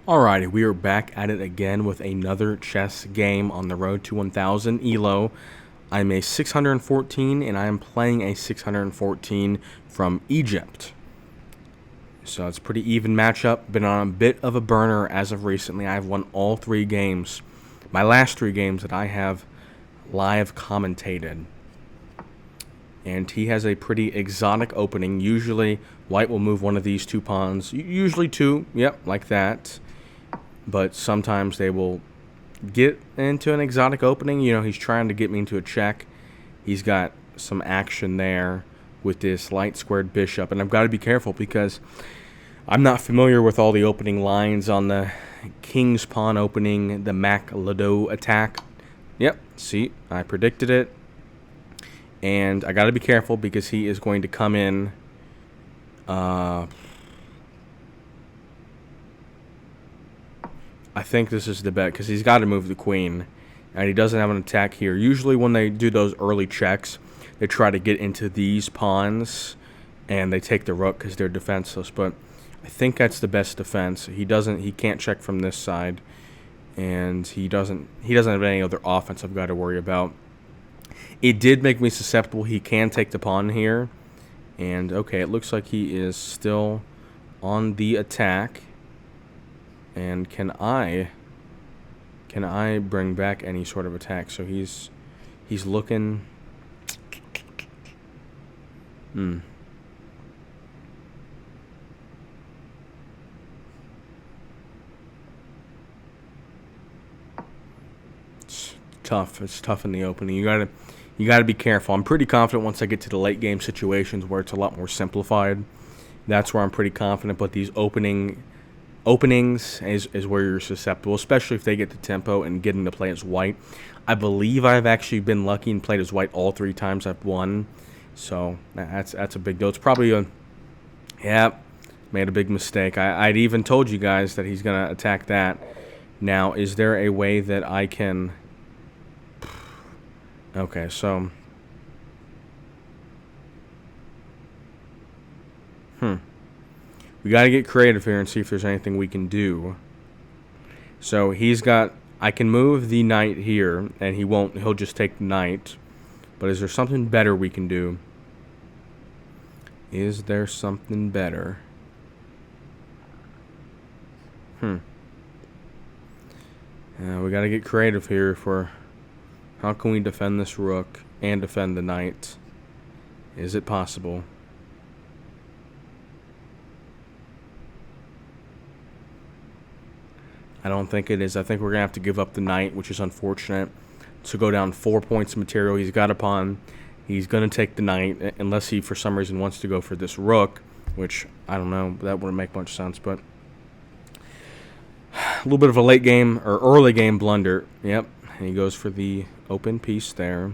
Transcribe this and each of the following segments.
Alrighty, we are back at it again with another chess game on the road to 1000 ELO. I'm a 614 and I am playing a 614 from Egypt. So it's a pretty even matchup. Been on a bit of a burner as of recently. I've won all 3 games. My last 3 games that I have live commentated. And he has a pretty exotic opening. Usually white will move one of these 2 pawns. Usually 2, yep, like that. But sometimes they will get into an exotic opening. You know, he's trying to get me into a check. He's got some action there with this light squared bishop. And I've got to be careful because I'm not familiar with all the opening lines on the king's pawn opening, the Mac-Lado attack. Yep, see, I predicted it. And I got to be careful because he is going to come in. I think this is the bet because he's got to move the queen, and he doesn't have an attack here. Usually when they do those early checks, they try to get into these pawns, and they take the rook because they're defenseless. But I think that's the best defense. He can't check from this side, and he doesn't have any other offense I've got to worry about. It did make me susceptible. He can take the pawn here, and okay, it looks like he is still on the attack. And can I bring back any sort of attack? So he's looking. It's tough. It's tough in the opening. You gotta be careful. I'm pretty confident once I get to the late game situations where it's a lot more simplified. That's where I'm pretty confident. But these openings is where you're susceptible, especially if they get the tempo and getting to play as white. I believe I've actually been lucky and played as white all 3 times I've won, so that's a big deal. It's probably made a big mistake. I'd even told you guys that he's gonna attack that. Now, is there a way that I can? Okay, so we got to get creative here and see if there's anything we can do. So I can move the knight here, and he'll just take the knight. But is there something better we can do? Is there something better? We got to get creative here how can we defend this rook and defend the knight? Is it possible? I don't think it is. I think we're going to have to give up the knight, which is unfortunate. To go down 4 points of material. He's got a pawn. He's going to take the knight, unless he, for some reason, wants to go for this rook, which, I don't know. That wouldn't make much sense, but a little bit of a late game, or early game blunder. Yep, and he goes for the open piece there.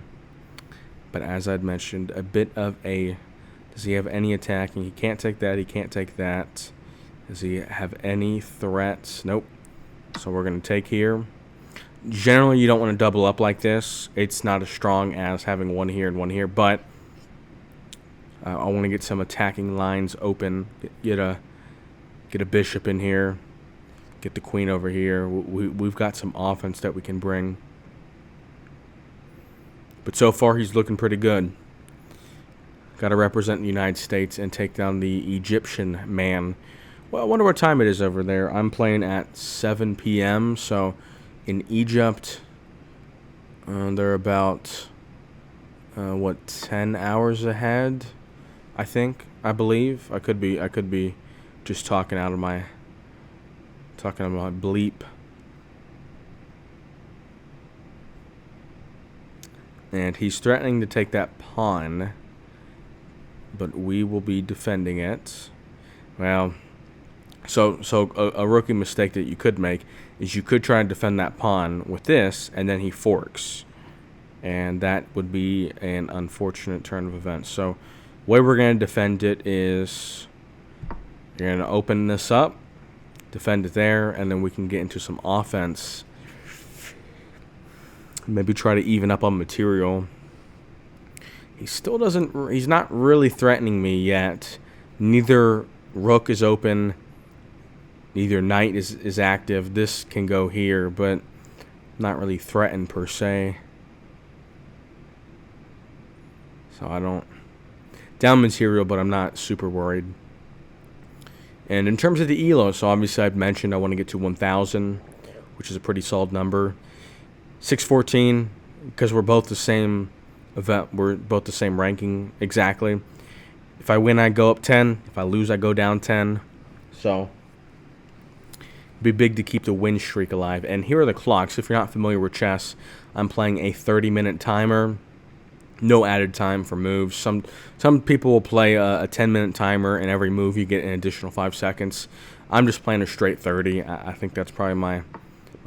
But as I'd mentioned, a bit of a... Does he have any attacking? He can't take that. He can't take that. Does he have any threats? Nope. So we're going to take here. Generally, you don't want to double up like this. It's not as strong as having one here and one here, but I want to get some attacking lines open. Get a bishop in here. Get the queen over here. We've got some offense that we can bring. But so far, he's looking pretty good. Got to represent the United States and take down the Egyptian man. Well, I wonder what time it is over there. I'm playing at 7 p.m., so in Egypt, they're about, 10 hours ahead, I believe. I could be just talking out of my bleep. And he's threatening to take that pawn, but we will be defending it. Well... So a rookie mistake that you could make is you could try and defend that pawn with this, and then he forks. And that would be an unfortunate turn of events. So the way we're going to defend it is you're going to open this up, defend it there, and then we can get into some offense. Maybe try to even up on material. He's not really threatening me yet. Neither rook is open. Either knight is active. This can go here, but not really threatened per se. So I don't... Down material, but I'm not super worried. And in terms of the elo, so obviously I've mentioned I want to get to 1,000, which is a pretty solid number. 614, because we're both the same event, we're both the same ranking exactly. If I win, I go up 10. If I lose, I go down 10. So it'd be big to keep the win streak alive. And here are the clocks. If you're not familiar with chess, I'm playing a 30-minute timer. No added time for moves. Some people will play a 10-minute timer, and every move you get an additional 5 seconds. I'm just playing a straight 30. I think that's probably my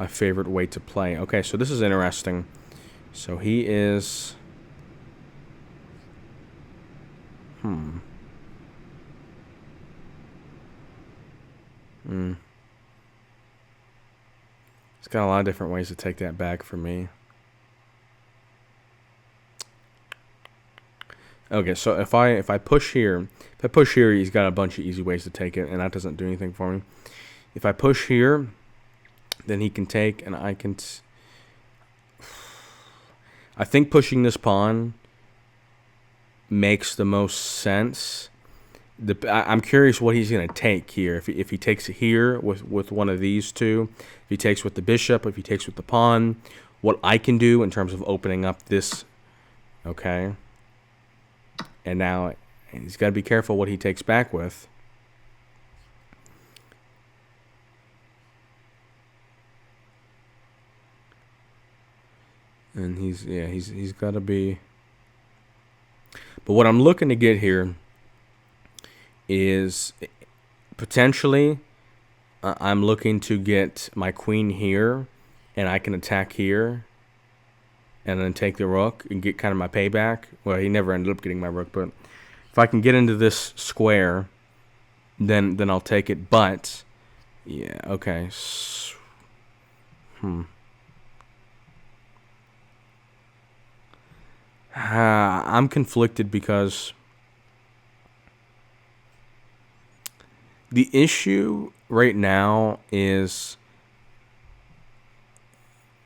favorite way to play. Okay, so this is interesting. So he is... It's got a lot of different ways to take that back for me. Okay, so if I push here, he's got a bunch of easy ways to take it, and that doesn't do anything for me. If I push here, then he can take, and I can... I think pushing this pawn makes the most sense. I'm curious what he's going to take here. If he takes it here with one of these two, if he takes with the bishop, if he takes with the pawn, what I can do in terms of opening up this... Okay. And now he's got to be careful what he takes back with. And he's got to be... But what I'm looking to get here is potentially I'm looking to get my queen here, and I can attack here and then take the rook and get kind of my payback. Well, he never ended up getting my rook, but if I can get into this square, then I'll take it. But yeah, okay. I'm conflicted because the issue right now is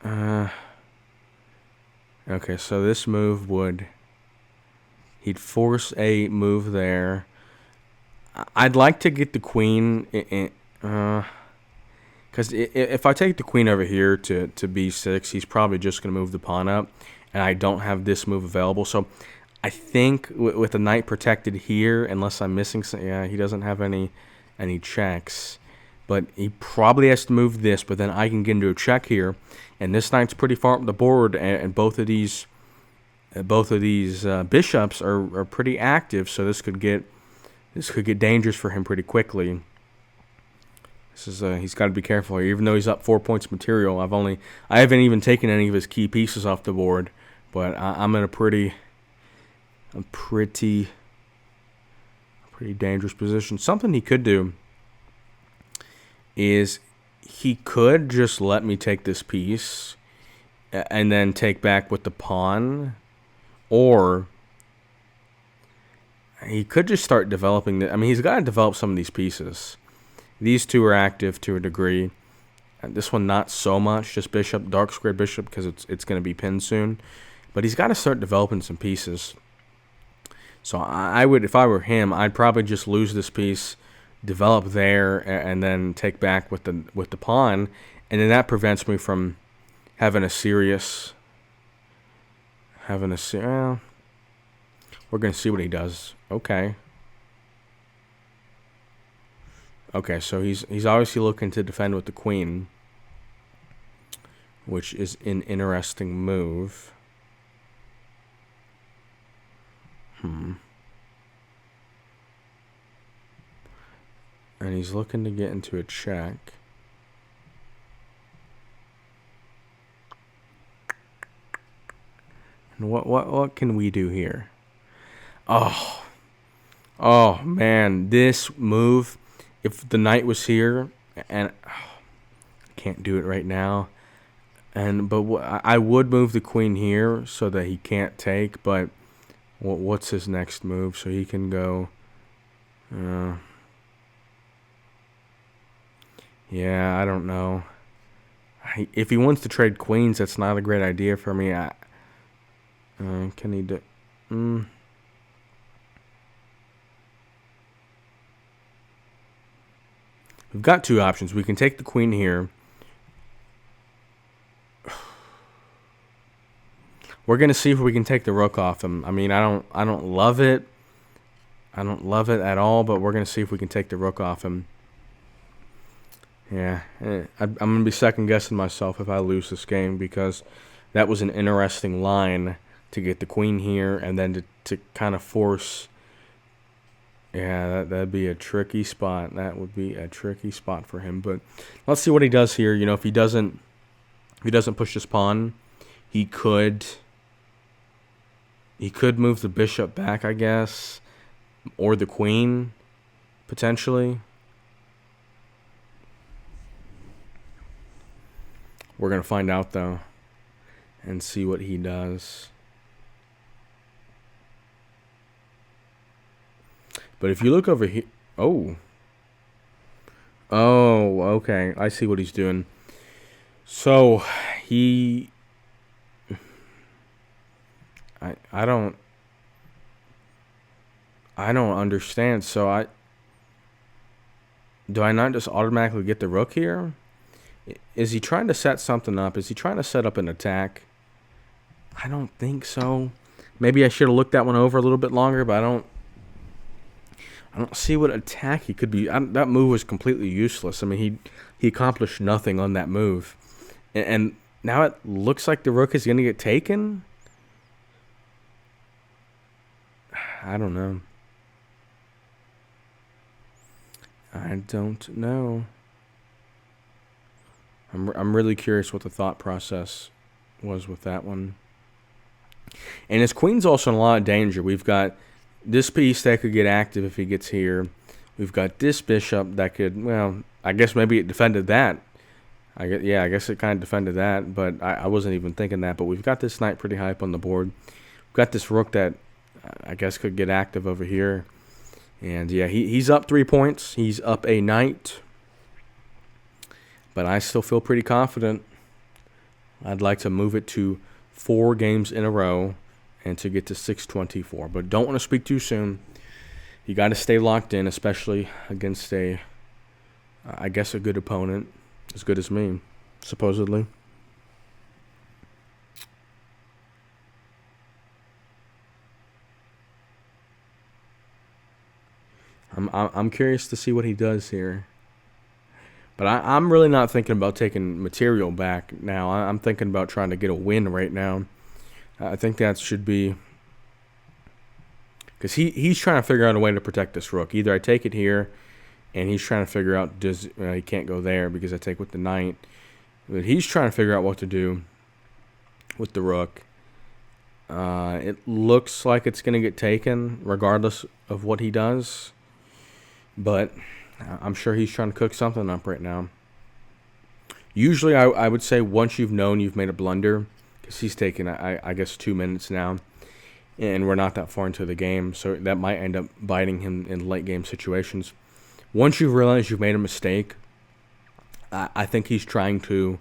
okay, so this move he'd force a move there. I'd like to get the queen because if I take the queen over here to b6, he's probably just going to move the pawn up, and I don't have this move available. So I think with the knight protected here, unless I'm missing some, yeah, he doesn't have any checks. But he probably has to move this, but then I can get into a check here, and this knight's pretty far up the board, and both of these bishops are pretty active, so this could get dangerous for him pretty quickly. He's got to be careful here, even though he's up 4 points material. I haven't even taken any of his key pieces off the board, but I'm in a pretty dangerous position. Something he could do is he could just let me take this piece and then take back with the pawn, or he could just start developing he's got to develop some of these pieces. These two are active to a degree. This one not so much, just bishop, dark square bishop, because it's going to be pinned soon. But he's got to start developing some pieces. So I would, if I were him, I'd probably just lose this piece, develop there, and then take back with the pawn, and then that prevents me from having a serious. Well, we're gonna see what he does. Okay. Okay, so he's obviously looking to defend with the queen, which is an interesting move. And he's looking to get into a check. And what can we do here? Oh man, this move. If the knight was here, and I can't do it right now. But I would move the queen here so that he can't take. But what's his next move? So he can go. Yeah, I don't know. If he wants to trade queens, that's not a great idea for me. Can he do? Mm, we've got two options. We can take the queen here. We're gonna see if we can take the rook off him. I mean, I don't love it. I don't love it at all, but we're gonna see if we can take the rook off him. Yeah, I'm gonna be second guessing myself if I lose this game, because that was an interesting line to get the queen here and then to kind of force. Yeah, that'd be a tricky spot. That would be a tricky spot for him. But let's see what he does here. You know, if he doesn't push this pawn, he could move the bishop back, I guess, or the queen potentially. We're gonna find out though, and see what he does. But if you look over here, oh, okay, I see what he's doing. So he, I don't understand. So do I not just automatically get the rook here? Is he trying to set something up? Is he trying to set up an attack? I don't think so. Maybe I should have looked that one over a little bit longer, but I don't see what attack he could be. That move was completely useless. I mean, he accomplished nothing on that move. And now it looks like the rook is going to get taken? I don't know. I don't know. I'm really curious what the thought process was with that one. And his queen's also in a lot of danger. We've got this piece that could get active if he gets here. We've got this bishop that could, well, I guess maybe it defended that. I guess it kind of defended that, but I wasn't even thinking that. But we've got this knight pretty high up on the board. We've got this rook that I guess could get active over here. And yeah, he's up 3 points. He's up a knight. But I still feel pretty confident. I'd like to move it to 4 games in a row and to get to 624. But don't want to speak too soon. You got to stay locked in, especially against I guess a good opponent, as good as me, supposedly. I'm curious to see what he does here. But I'm really not thinking about taking material back now. I'm thinking about trying to get a win right now. I think that should be, because he's trying to figure out a way to protect this rook. Either I take it here, and he's trying to figure out he can't go there because I take with the knight. But he's trying to figure out what to do with the rook. It looks like it's going to get taken regardless of what he does. But I'm sure he's trying to cook something up right now. Usually I would say once you've known you've made a blunder, because he's taken, I guess, 2 minutes now, and we're not that far into the game, so that might end up biting him in late game situations. Once you realize you've made a mistake, I think he's trying to,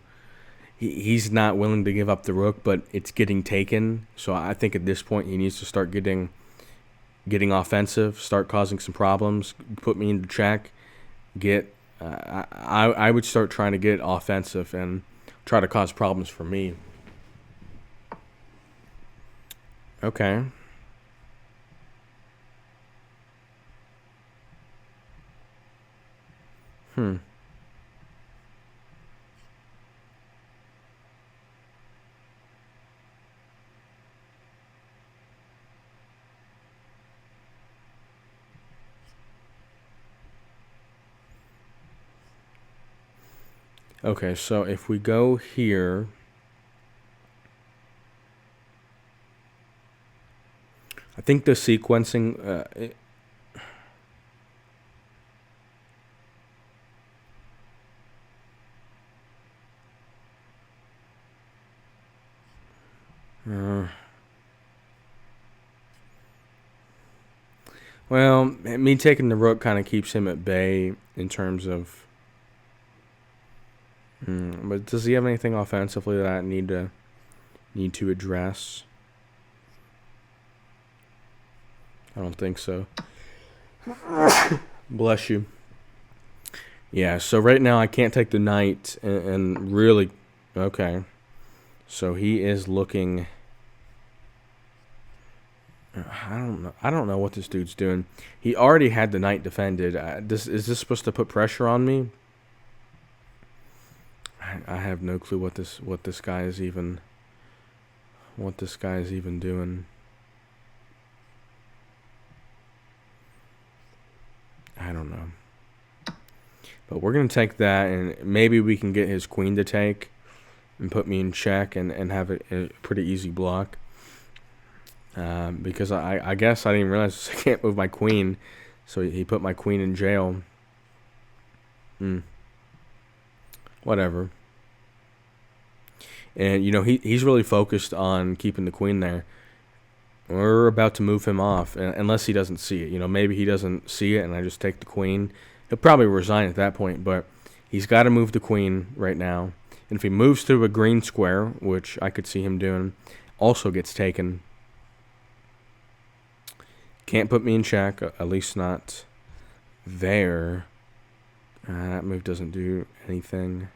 he's not willing to give up the rook, but it's getting taken. So I think at this point he needs to start getting offensive, start causing some problems, put me into check, I would start trying to get offensive and try to cause problems for me. Okay. Okay, so if we go here, I think the sequencing, well, me taking the rook kind of keeps him at bay in terms of But does he have anything offensively that I need to address? I don't think so. Bless you. Yeah, so right now I can't take the knight and really... Okay. So he is looking... I don't know what this dude's doing. He already had the knight defended. Is this supposed to put pressure on me? I have no clue what this guy is even doing. I don't know. But we're going to take that, and maybe we can get his queen to take and put me in check and have a pretty easy block. Because I guess I didn't realize I can't move my queen, so he put my queen in jail. Whatever. And, he's really focused on keeping the queen there. We're about to move him off, unless he doesn't see it. Maybe he doesn't see it, and I just take the queen. He'll probably resign at that point, but he's got to move the queen right now. And if he moves through a green square, which I could see him doing, also gets taken. Can't put me in check, at least not there. That move doesn't do anything.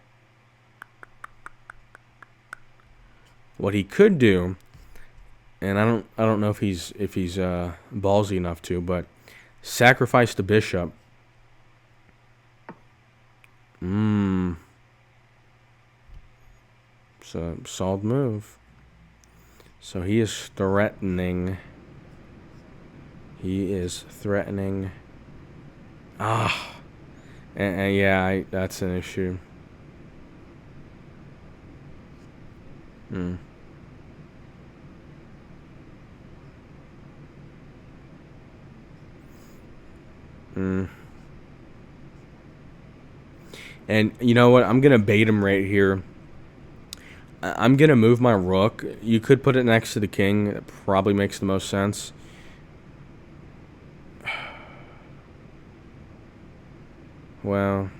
What he could do, and I don't know if he's ballsy enough to, but sacrifice the bishop. So solid move. So he is threatening. And yeah, that's an issue. And you know what? I'm going to bait him right here. I'm going to move my rook. You could put it next to the king. That probably makes the most sense. Well,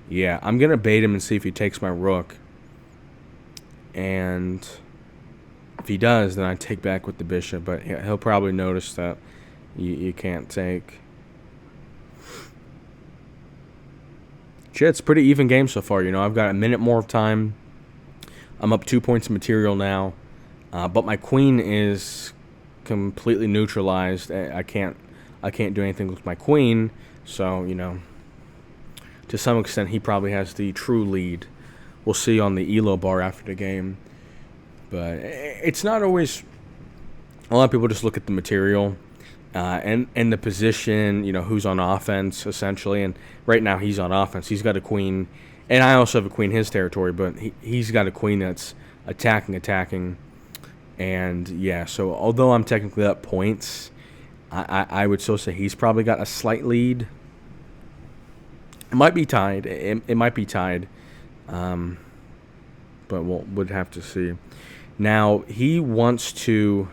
yeah, I'm going to bait him and see if he takes my rook. And if he does, then I take back with the bishop. But he'll probably notice that you can't take. Shit, it's a pretty even game so far. I've got a minute more of time. I'm up 2 points of material now. But my queen is completely neutralized. I can't do anything with my queen. So, to some extent, he probably has the true lead. We'll see on the ELO bar after the game. But it's not always... A lot of people just look at the material and the position, who's on offense, essentially. And right now, he's on offense. He's got a queen. And I also have a queen in his territory, but he's got a queen that's attacking. And, yeah, so although I'm technically up points, I would still say he's probably got a slight lead. It might be tied. It might be tied. But we'll have to see. Now, he wants to...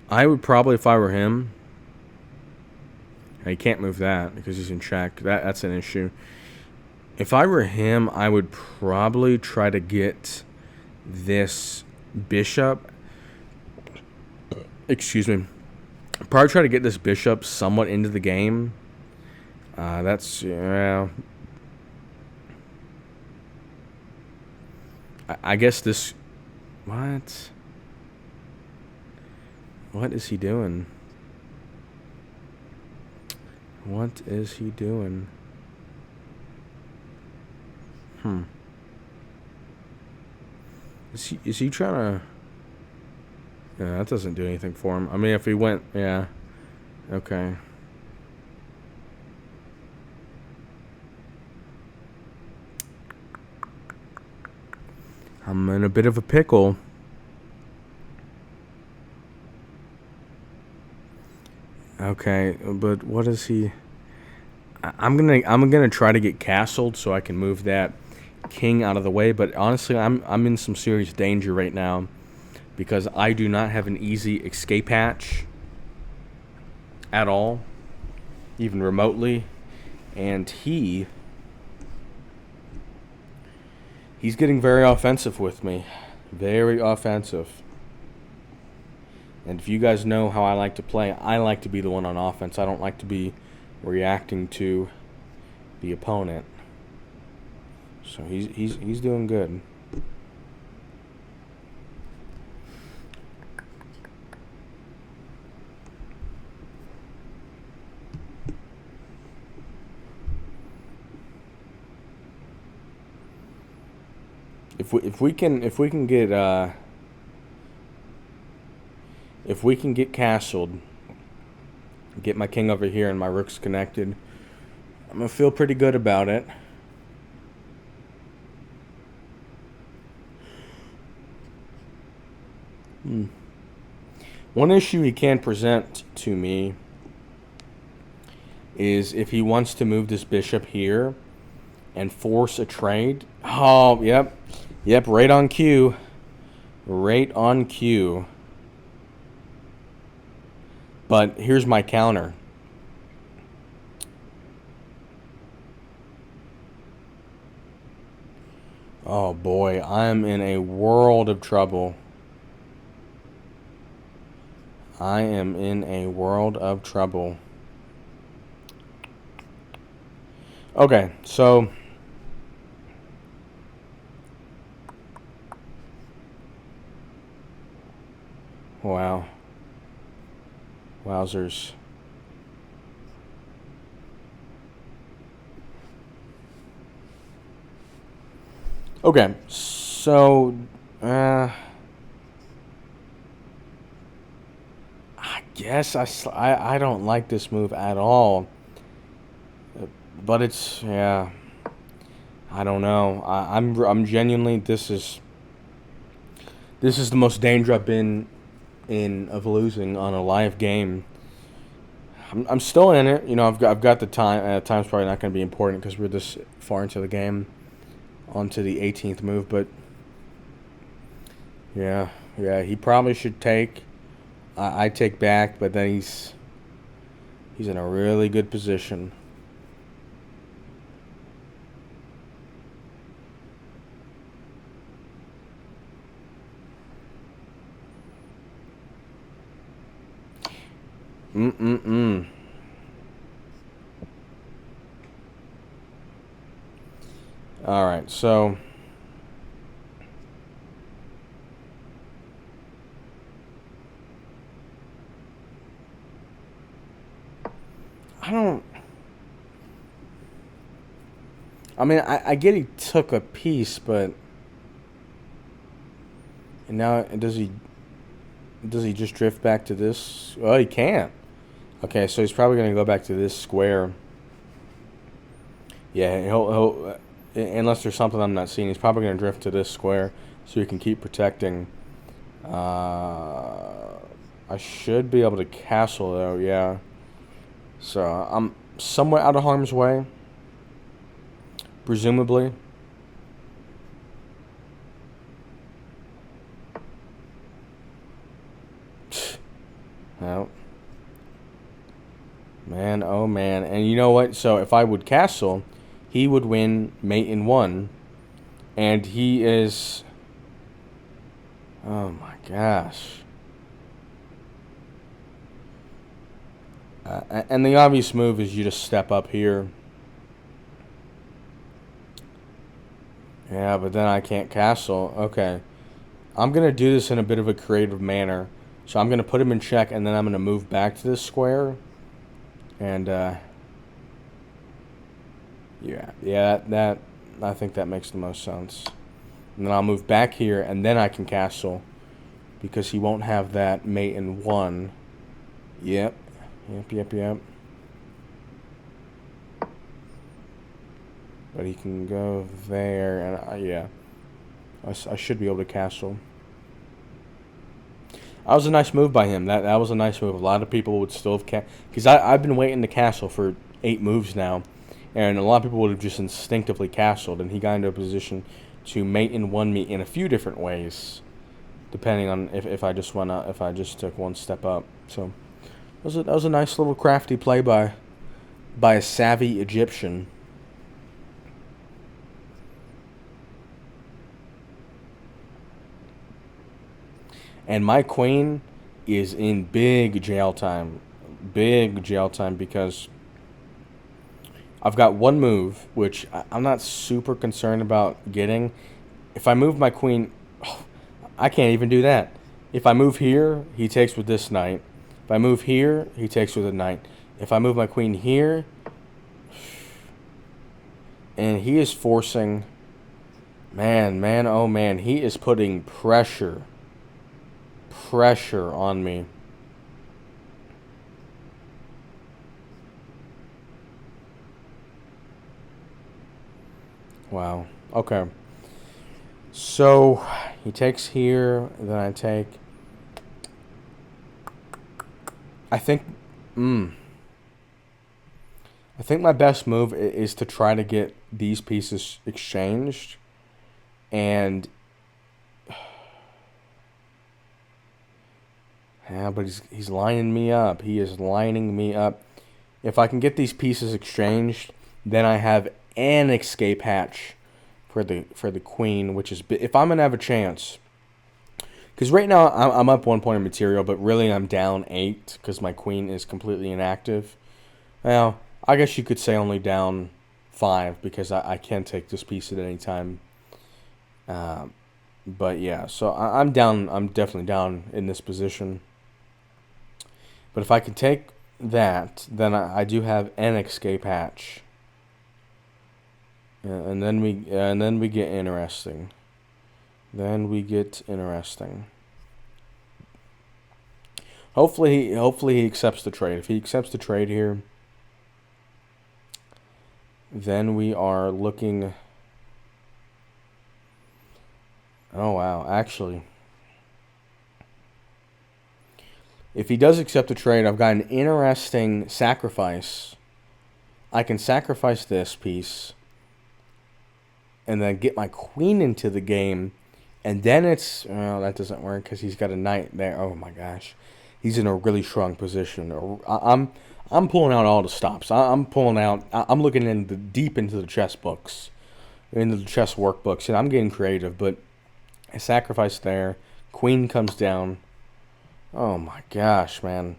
I would probably, if I were him... He can't move that because he's in check. That's an issue. If I were him, I would probably try to get this bishop... Excuse me. Probably try to get this bishop somewhat into the game. That's... Yeah... I guess this... What? What is he doing? What is he doing? Is he trying to... Yeah, that doesn't do anything for him. I mean, if he went... Yeah. Okay. I'm in a bit of a pickle. Okay, but what is he? I'm gonna try to get castled so I can move that king out of the way. But honestly, I'm in some serious danger right now because I do not have an easy escape hatch at all. even remotely. And he's getting very offensive with me. Very offensive. And if you guys know how I like to play, I like to be the one on offense. I don't like to be reacting to the opponent. So he's doing good. If we can get castled, get my king over here and my rooks connected, I'm gonna feel pretty good about it. One issue he can present to me is if he wants to move this bishop here and force a trade. Oh, yep, right on cue. Right on cue. But here's my counter. Oh boy, I'm in a world of trouble. I am in a world of trouble. Okay, so wow. Wowzers. Okay, so I guess I don't like this move at all. But it's, yeah, I don't know. I'm genuinely, this is the most danger I've been in of losing on a live game. I'm still in it. You know, I've got the time. Time's probably not going to be important because we're this far into the game, onto the 18th move. But yeah, he probably should take. I take back, but then he's in a really good position. All right, so I get he took a piece, but and now does he just drift back to this? Oh, he can't. Okay, so he's probably going to go back to this square. Yeah, he'll unless there's something I'm not seeing, he's probably going to drift to this square so he can keep protecting. I should be able to castle though, yeah. So I'm somewhat out of harm's way, presumably. No. Man, oh man. And you know what? So if I would castle, he would win mate in 1. And he is... Oh my gosh. And the obvious move is you just step up here. Yeah, but then I can't castle. Okay. I'm going to do this in a bit of a creative manner. So I'm going to put him in check, and then I'm going to move back to this square. And, that I think that makes the most sense. And then I'll move back here, and then I can castle. Because he won't have that mate in 1. Yep. But he can go there, and yeah. I should be able to castle. That was a nice move by him. That was a nice move. A lot of people would still have because I've been waiting to castle for 8 moves now, and a lot of people would have just instinctively castled, and he got into a position to mate in 1 me in a few different ways, depending on if I just took one step up. So that was a nice little crafty play by by a savvy Egyptian. And my queen is in big jail time. Big jail time because I've got one move, which I'm not super concerned about getting. If I move my queen, I can't even do that. If I move here, he takes with this knight. If I move here, he takes with a knight. If I move my queen here, and he is forcing, man, oh man, he is putting pressure on me. Wow. Okay. So he takes here, then I take. I think. I think my best move is to try to get these pieces exchanged, and yeah, but he's lining me up. He is lining me up. If I can get these pieces exchanged, then I have an escape hatch for the queen, which is if I'm gonna have a chance. Because right now I'm up 1 point of material, but really I'm down 8 because my queen is completely inactive. Well, I guess you could say only down 5 because I can take this piece at any time. But yeah, so I'm down. I'm definitely down in this position. But if I can take that, then I do have an escape hatch. And then we get interesting. Then we get interesting. Hopefully he accepts the trade. If he accepts the trade here, then we are looking. Oh wow, actually, if he does accept the trade, I've got an interesting sacrifice. I can sacrifice this piece and then get my queen into the game, and then it's that doesn't work because he's got a knight there. Oh my gosh, he's in a really strong position. I'm pulling out all the stops. I'm pulling out. I'm looking deep into the chess books, into the chess workbooks, and I'm getting creative. But I sacrifice there. Queen comes down. Oh my gosh, man.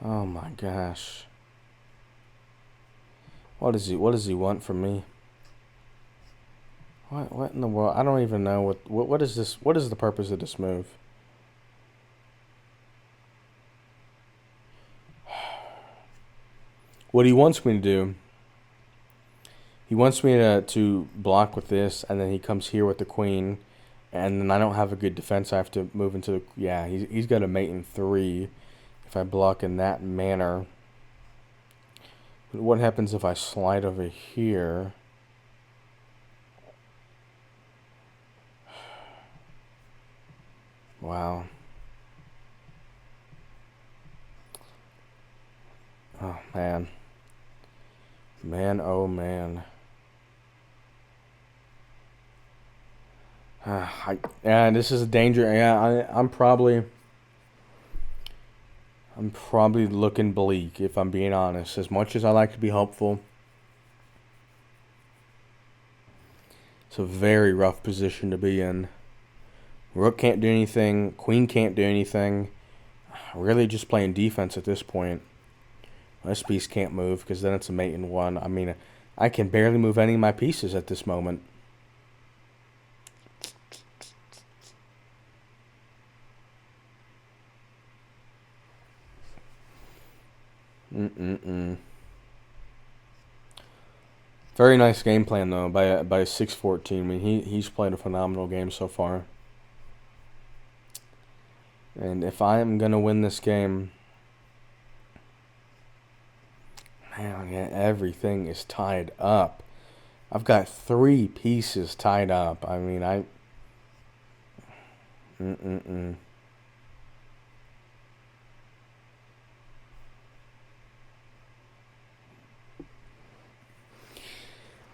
Oh my gosh. What does he want from me? What in the world? I don't even know what is this? What is the purpose of this move? What he wants me to do, he wants me to block with this, and then he comes here with the queen, and then I don't have a good defense. I have to move into the, yeah, he's got a mate in 3 if I block in that manner. But what happens if I slide over here? Wow. Oh man. Man, oh man. Yeah, this is a danger. Yeah, I'm probably looking bleak if I'm being honest. As much as I like to be hopeful, it's a very rough position to be in. Rook can't do anything. Queen can't do anything. Really just playing defense at this point. This piece can't move because then it's a mate in 1. I mean, I can barely move any of my pieces at this moment. Very nice game plan though by a 6-14. I mean, he's played a phenomenal game so far. And if I am gonna win this game, man, yeah, everything is tied up. I've got 3 pieces tied up. I mean,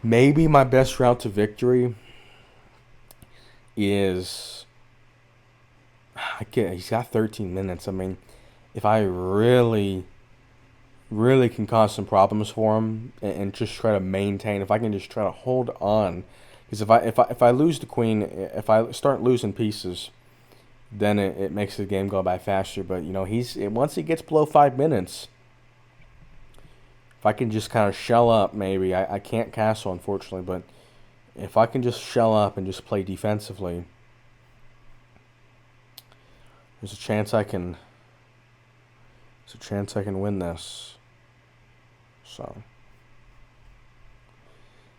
Maybe my best route to victory is he's got 13 minutes. I mean, if I really really can cause some problems for him, and just try to maintain. If I can just try to hold on, because if I lose the queen, if I start losing pieces, then it makes the game go by faster. But he's once he gets below 5 minutes, if I can just kind of shell up, maybe I can't castle unfortunately, but if I can just shell up and just play defensively, there's a chance I can. There's a chance I can win this. So,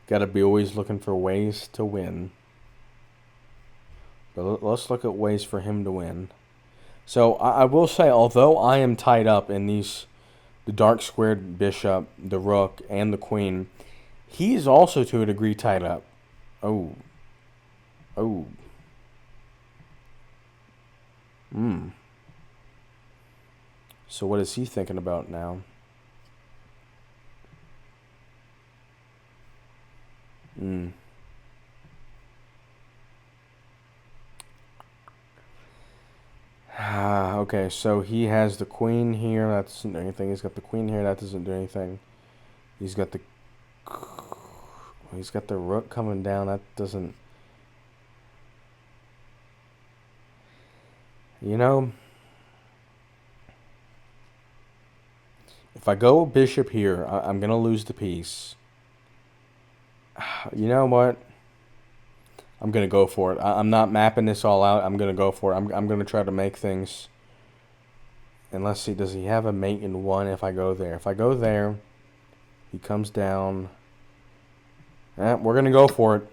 gotta be always looking for ways to win. But let's look at ways for him to win. So I will say, although I am tied up in the dark squared bishop, the rook, and the queen, he's also to a degree tied up. Oh. Oh. So what is he thinking about now? Okay, so he has the queen here. That doesn't do anything. He's got the queen here. That doesn't do anything. He's got the rook coming down. That doesn't. If I go bishop here, I'm gonna lose the piece. You know what? I'm gonna go for it. I'm not mapping this all out. I'm gonna go for it. I'm gonna try to make things. And let's see, does he have a mate in 1 if I go there? If I go there, he comes down. We're gonna go for it.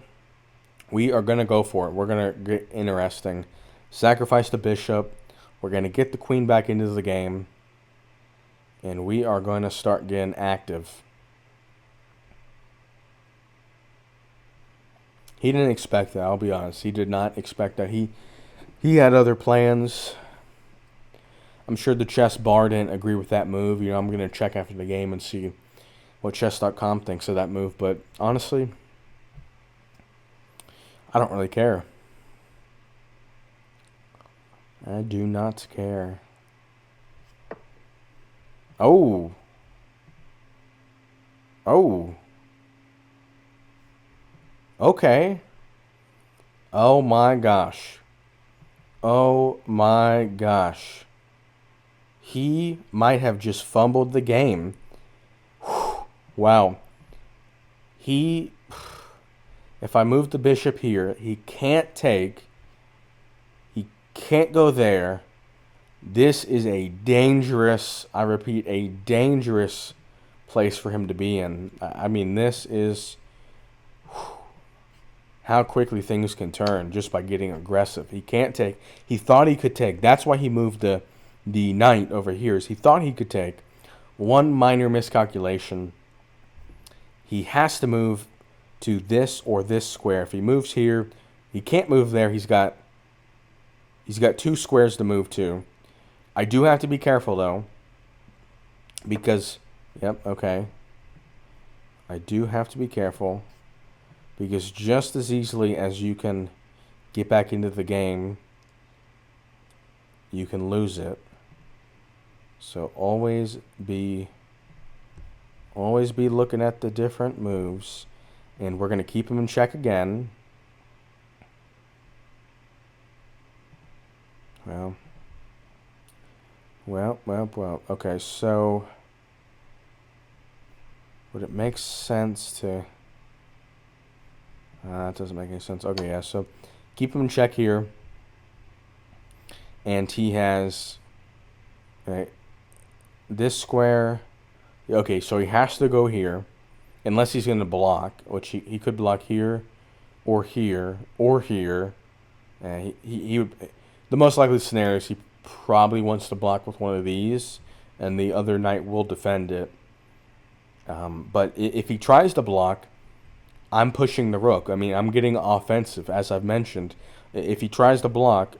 We are gonna go for it. We're gonna get interesting. Sacrifice the bishop. We're gonna get the queen back into the game. And we are going to start getting active. He didn't expect that, I'll be honest. He did not expect that. He had other plans. I'm sure the chess bar didn't agree with that move. I'm going to check after the game and see what chess.com thinks of that move. But honestly, I don't really care. I do not care. Oh. Oh. Okay. Oh my gosh. Oh my gosh. He might have just fumbled the game. Wow. If I move the bishop here, he can't take. He can't go there. This is a dangerous, I repeat, a dangerous place for him to be in. I mean, this is how quickly things can turn just by getting aggressive. He can't take. He thought he could take. That's why he moved the knight over here. He thought he could take. One minor miscalculation. He has to move to this or this square. If he moves here, he can't move there. He's got 2 squares to move to. I do have to be careful, though, because, yep, okay. I do have to be careful, because just as easily as you can get back into the game, you can lose it. So always be looking at the different moves, and we're going to keep him in check again. Well. Okay, so would it make sense to... that doesn't make any sense. Okay, yeah, so keep him in check here. And he has... Okay, this square... Okay, so he has to go here. Unless he's going to block, which he could block here, or here, or here. He would... The most likely scenario is he probably wants to block with one of these, and the other knight will defend it. But if he tries to block, I'm pushing the rook. I mean, I'm getting offensive, as I've mentioned. If he tries to block,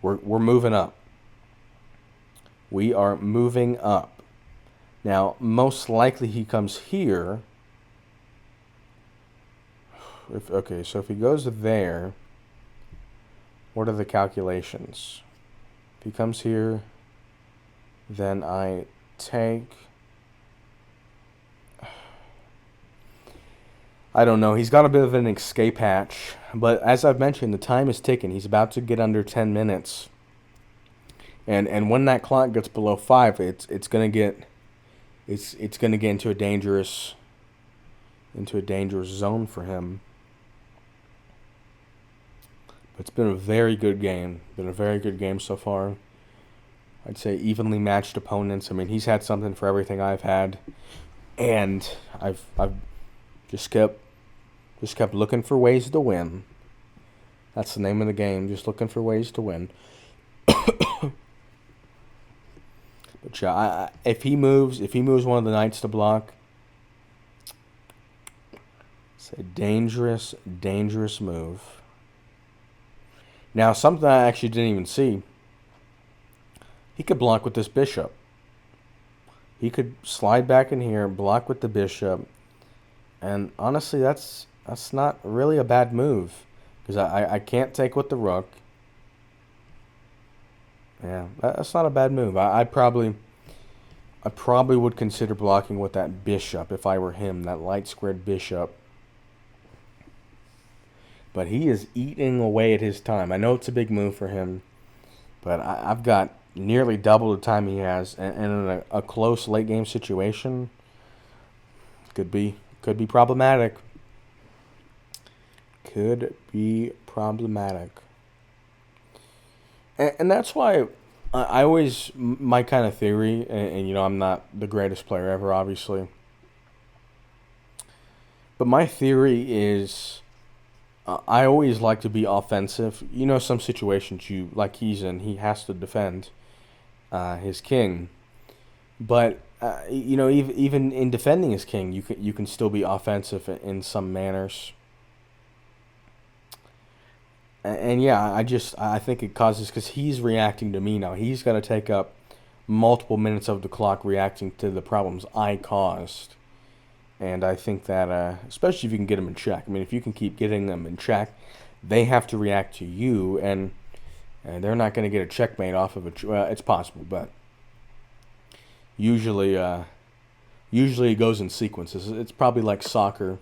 we're moving up. We are moving up. Now, most likely he comes here. Okay, so if he goes there, what are the calculations? If he comes here, then I take. I don't know. He's got a bit of an escape hatch, but as I've mentioned, the time is ticking. He's about to get under 10 minutes, and when that clock gets below 5, it's gonna get it's gonna get into a dangerous zone for him. But it's been a very good game. Been a very good game so far. I'd say evenly matched opponents. I mean, he's had something for everything I've had, and I've just kept looking for ways to win. That's the name of the game. Just looking for ways to win. But yeah, if he moves one of the knights to block, it's a dangerous move. Now, something I actually didn't even see. He could block with this bishop. He could slide back in here, block with the bishop, and honestly, that's not really a bad move, because I can't take with the rook. Yeah, that's not a bad move. I probably would consider blocking with that bishop if I were him, that light squared bishop. But he is eating away at his time. I know it's a big move for him, but I've got nearly double the time he has, and in a close late game situation, could be problematic. Could be problematic. And that's why I always, my kind of theory, and you know, I'm not the greatest player ever, obviously, but my theory is, I always like to be offensive. You know, some situations like he's in, he has to defend his king, but you know, even in defending his king, you can still be offensive in some manners. And yeah, I think it causes, because he's reacting to me now. He's got to take up multiple minutes of the clock reacting to the problems I caused. And I think that, especially if you can get them in check. I mean, if you can keep getting them in check, they have to react to you, and they're not going to get a checkmate off of it. Well, it's possible, but usually it goes in sequences. It's probably like soccer.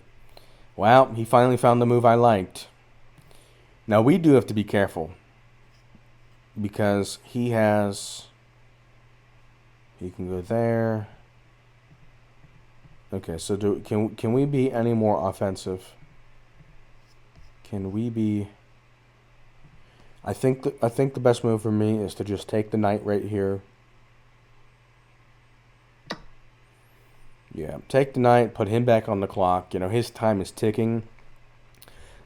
Well, he finally found the move I liked. Now, we do have to be careful, because he can go there. Okay, so can we be any more offensive? Can we be? I think the best move for me is to just take the knight right here. Yeah, take the knight, put him back on the clock. You know, his time is ticking.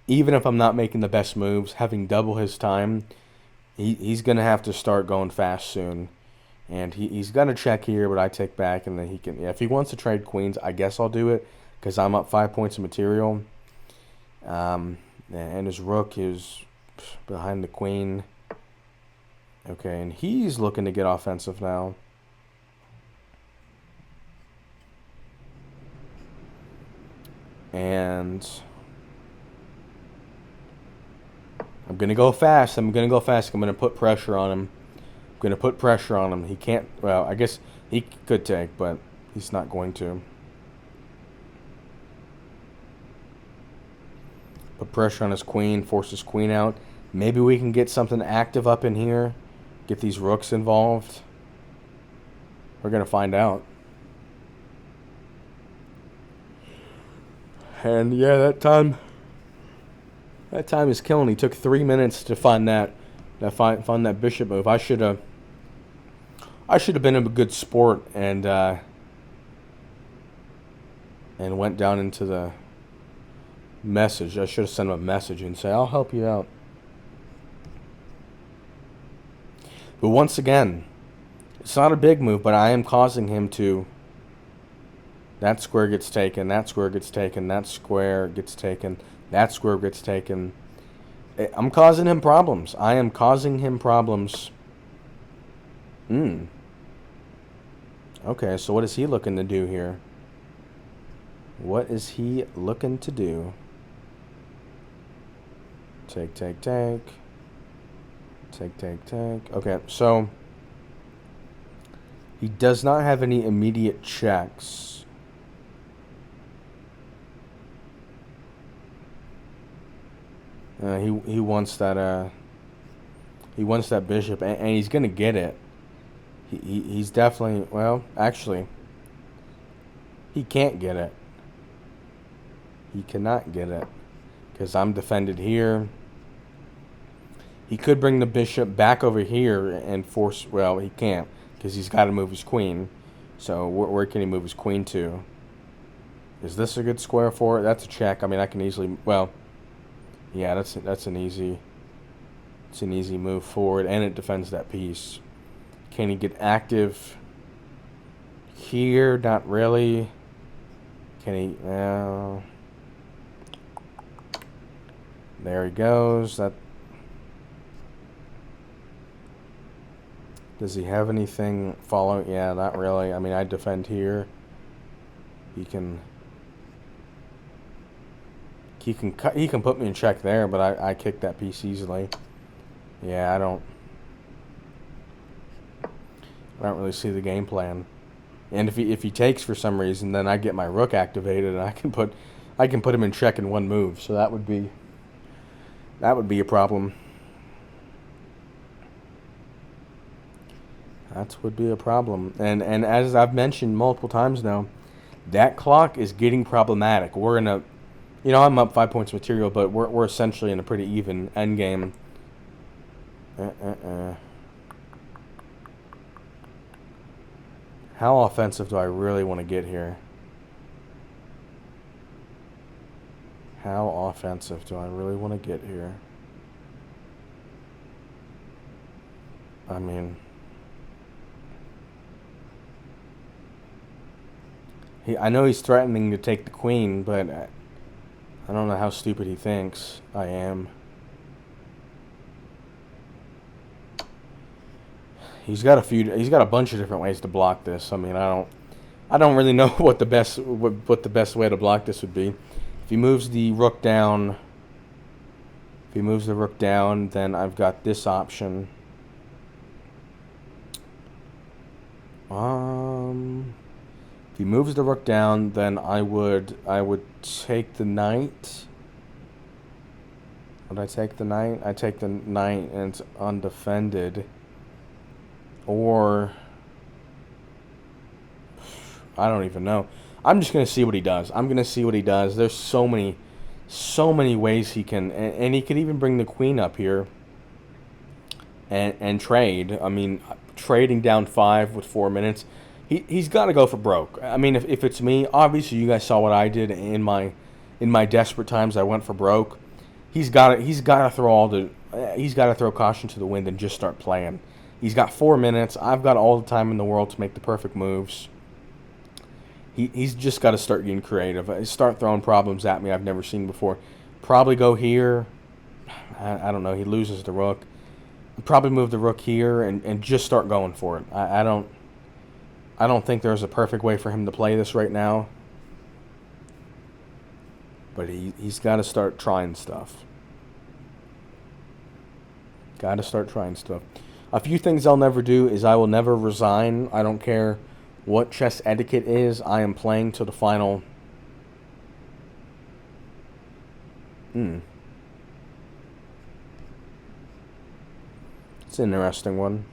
Even if I'm not making the best moves, having double his time, he's going to have to start going fast soon. And he's going to check here, but I take back, and then he can... Yeah, if he wants to trade queens, I guess I'll do it, because I'm up 5 points of material. And his rook is behind the queen. Okay, and he's looking to get offensive now. And I'm going to go fast. I'm going to put pressure on him. He can't... Well, I guess he could take, but he's not going to. Put pressure on his queen. Force his queen out. Maybe we can get something active up in here. Get these rooks involved. We're going to find out. And yeah, that time is killing. He took 3 minutes to find that bishop move. I should have been a good sport and went down into the message. I should have sent him a message and say, I'll help you out. But once again, it's not a big move, but I am causing him to... That square gets taken, that square gets taken, that square gets taken, that square gets taken. I'm causing him problems. I am causing him problems. Okay, so what is he looking to do here? What is he looking to do? Take. Okay, so he does not have any immediate checks. He wants that bishop, and he's gonna get it. He's definitely, well, actually, he can't get it. He cannot get it because I'm defended here. He could bring the bishop back over here and force. Well, he can't because he's got to move his queen. So where can he move his queen to? Is this a good square for it? That's a check. I mean, I can easily. Well, yeah, that's an easy. It's an easy move forward, and it defends that piece. Can he get active here? Not really. Can he? There he goes. That. Does he have anything following? Yeah, not really. I mean, I defend here. He can put me in check there, but I kick that piece easily. Yeah, I don't really see the game plan. And if he takes for some reason, then I get my rook activated and I can put him in check in one move. So that would be a problem. That would be a problem. And as I've mentioned multiple times now, that clock is getting problematic. We're in a, I'm up 5 points material, but we're essentially in a pretty even end game. How offensive do I really want to get here? How offensive do I really want to get here? I mean, I know he's threatening to take the queen, but I don't know how stupid he thinks I am. He's got a bunch of different ways to block this. I mean, I don't really know what the best way to block this would be. If he moves the rook down, then I've got this option. If he moves the rook down, then I would take the knight. Would I take the knight? I take the knight and it's undefended. Or I don't even know. I'm just gonna see what he does. There's so many ways he can, and he could even bring the queen up here and trade. I mean, trading down 5 with 4 minutes. He's got to go for broke. I mean, if it's me, obviously you guys saw what I did in my desperate times. I went for broke. He's got to throw caution to the wind and just start playing. He's got 4 minutes. I've got all the time in the world to make the perfect moves. He's just got to start getting creative. Start throwing problems at me I've never seen before. Probably go here. I don't know. He loses the rook. Probably move the rook here and just start going for it. I don't think there's a perfect way for him to play this right now. But he's got to start trying stuff. A few things I'll never do is I will never resign. I don't care what chess etiquette is. I am playing to the final. It's an interesting one.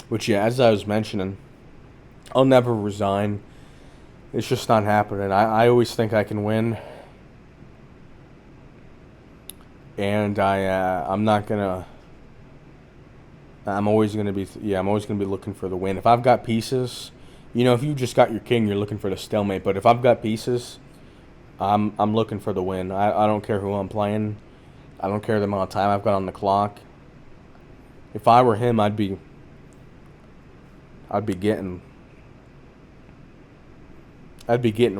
Which, yeah, as I was mentioning, I'll never resign. It's just not happening. I always think I can win. And I'm not gonna. I'm always gonna be looking for the win. If I've got pieces, if you just got your king, you're looking for the stalemate. But if I've got pieces, I'm looking for the win. I don't care who I'm playing. I don't care the amount of time I've got on the clock. If I were him, I'd be getting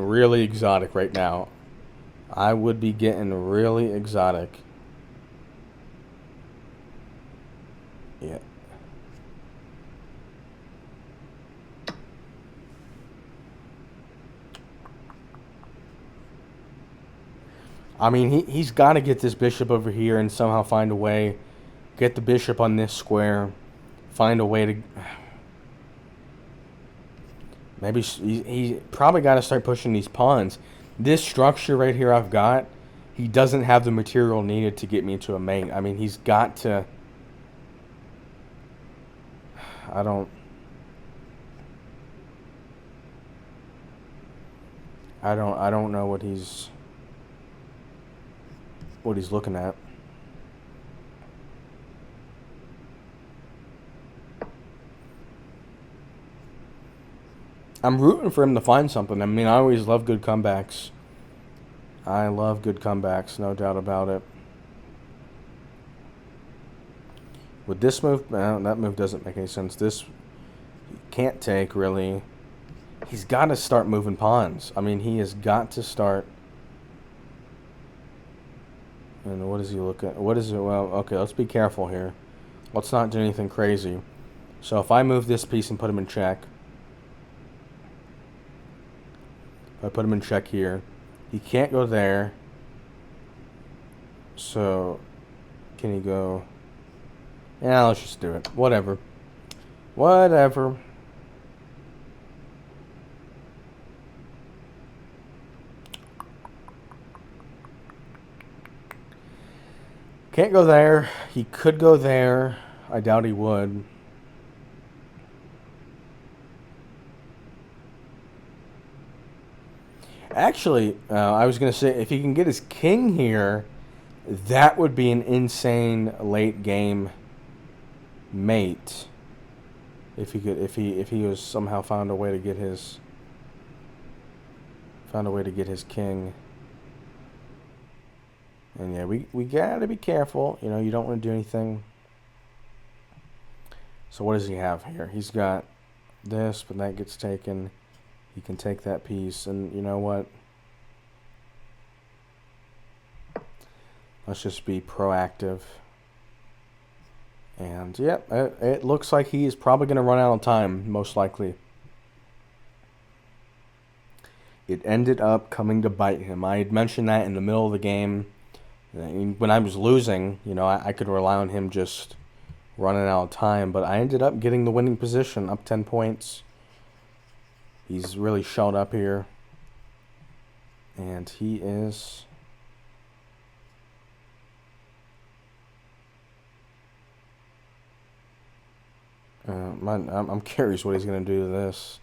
really exotic right now. I would be getting really exotic. Yeah. I mean, he's got to get this bishop over here and somehow find a way. Get the bishop on this square. find a way to... Maybe he probably got to start pushing these pawns. This structure right here I've got, he doesn't have the material needed to get me into a mate. I mean, he's got to... I don't know what he's looking at. I'm rooting for him to find something. I mean, I always love good comebacks. I love good comebacks, no doubt about it. With this move, that move doesn't make any sense. This can't take, really. He's got to start moving pawns. I mean, he has got to start. And what does he look at? What is it? Well, okay, let's be careful here. Let's not do anything crazy. So if I move this piece and put him in check, if I put him in check here, he can't go there. So can he go? Yeah, let's just do it. Whatever. Whatever. Can't go there. He could go there. I doubt he would. Actually, I was going to say, if he can get his king here, that would be an insane late game mate. If he was somehow found a way to get his king. And yeah, we gotta be careful. You know, you don't want to do anything. So what does he have here? He's got this, but that gets taken. He can take that piece, and you know what? Let's just be proactive. And yeah, it looks like he is probably going to run out of time, most likely. It ended up coming to bite him. I had mentioned that in the middle of the game. When I was losing, you know, I could rely on him just running out of time. But I ended up getting the winning position, up 10 points. He's really showed up here. And he is... I'm curious what he's going to do to this.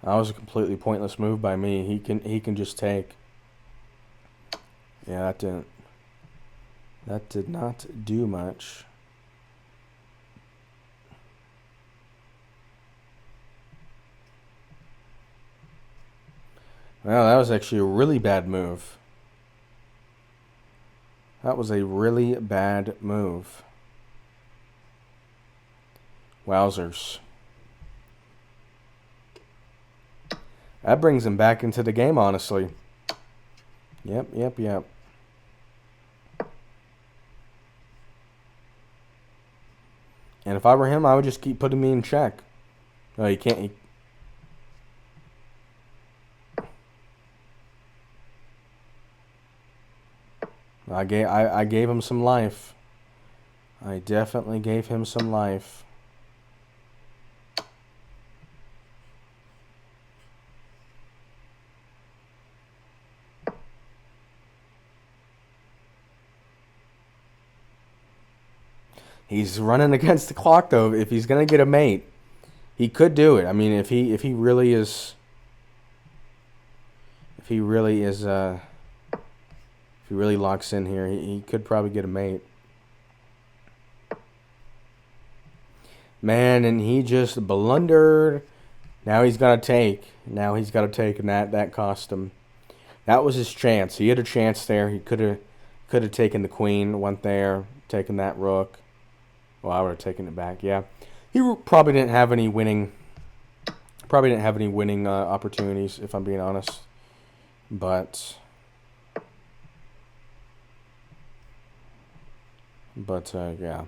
That was a completely pointless move by me. He can just take. Yeah, that did not do much. Well, that was actually a really bad move. That was a really bad move. Wowzers. That brings him back into the game, honestly. Yep. And if I were him, I would just keep putting me in check. No, he can't. I gave him some life. I definitely gave him some life. He's running against the clock, though. If he's gonna get a mate, he could do it. I mean, if he really locks in here, he could probably get a mate. Man, and he just blundered. Now he's got to take. And that cost him. That was his chance. He had a chance there. He could have taken the queen, went there, taken that rook. Well, I would have taken it back. Yeah, he probably didn't have any winning. Opportunities, if I'm being honest. But yeah.